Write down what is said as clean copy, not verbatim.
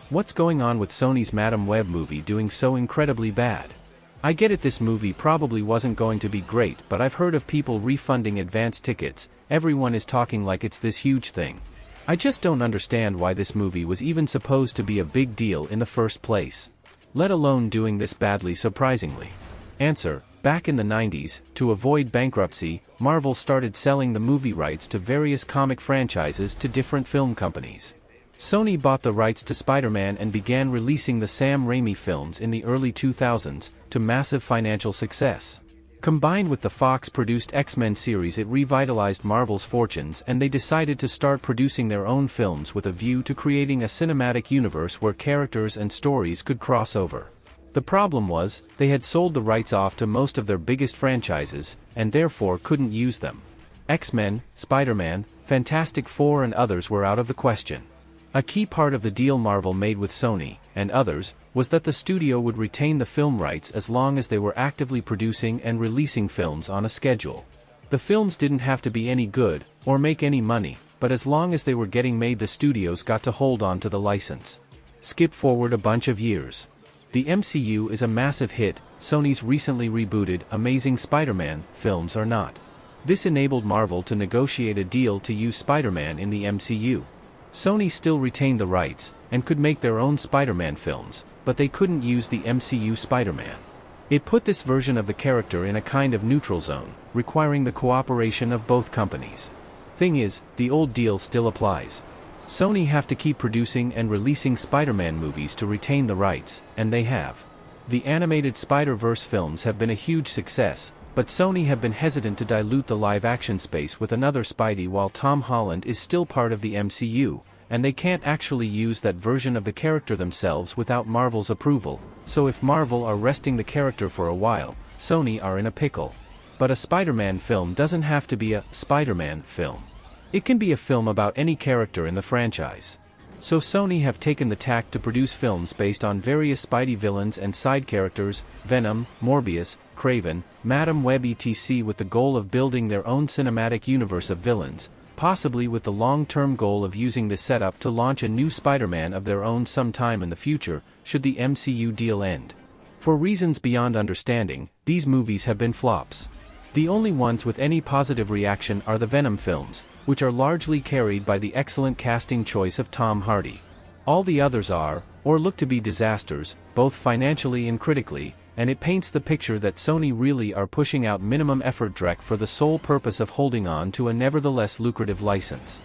What's going on with Sony's Madame Web movie doing so incredibly bad? I get it, this movie probably wasn't going to be great, but I've heard of people refunding advance tickets. Everyone is talking like it's this huge thing. I just don't understand why this movie was even supposed to be a big deal in the first place. Let alone doing this badly, surprisingly. Answer: back in the 90s, to avoid bankruptcy, Marvel started selling the movie rights to various comic franchises to different film companies. Sony bought the rights to Spider-Man and began releasing the Sam Raimi films in the early 2000s, to massive financial success. Combined with the Fox-produced X-Men series, it revitalized Marvel's fortunes, and they decided to start producing their own films with a view to creating a cinematic universe where characters and stories could cross over. The problem was, they had sold the rights off to most of their biggest franchises, and therefore couldn't use them. X-Men, Spider-Man, Fantastic Four and others were out of the question. A key part of the deal Marvel made with Sony, and others, was that the studio would retain the film rights as long as they were actively producing and releasing films on a schedule. The films didn't have to be any good, or make any money, but as long as they were getting made, the studios got to hold on to the license. Skip forward a bunch of years. The MCU is a massive hit. Sony's recently rebooted Amazing Spider-Man films are not. This enabled Marvel to negotiate a deal to use Spider-Man in the MCU. Sony still retained the rights, and could make their own Spider-Man films, but they couldn't use the MCU Spider-Man. It put this version of the character in a kind of neutral zone, requiring the cooperation of both companies. Thing is, the old deal still applies. Sony have to keep producing and releasing Spider-Man movies to retain the rights, and they have. The animated Spider-Verse films have been a huge success, but Sony have been hesitant to dilute the live-action space with another Spidey while Tom Holland is still part of the MCU, and they can't actually use that version of the character themselves without Marvel's approval, so if Marvel are resting the character for a while, Sony are in a pickle. But a Spider-Man film doesn't have to be a Spider-Man film. It can be a film about any character in the franchise. So Sony have taken the tack to produce films based on various Spidey villains and side characters, Venom, Morbius, Kraven, Madame Web etc., with the goal of building their own cinematic universe of villains, possibly with the long-term goal of using this setup to launch a new Spider-Man of their own sometime in the future, should the MCU deal end. For reasons beyond understanding, these movies have been flops. The only ones with any positive reaction are the Venom films, which are largely carried by the excellent casting choice of Tom Hardy. All the others are, or look to be disasters, both financially and critically, and it paints the picture that Sony really are pushing out minimum effort Drek for the sole purpose of holding on to a nevertheless lucrative license.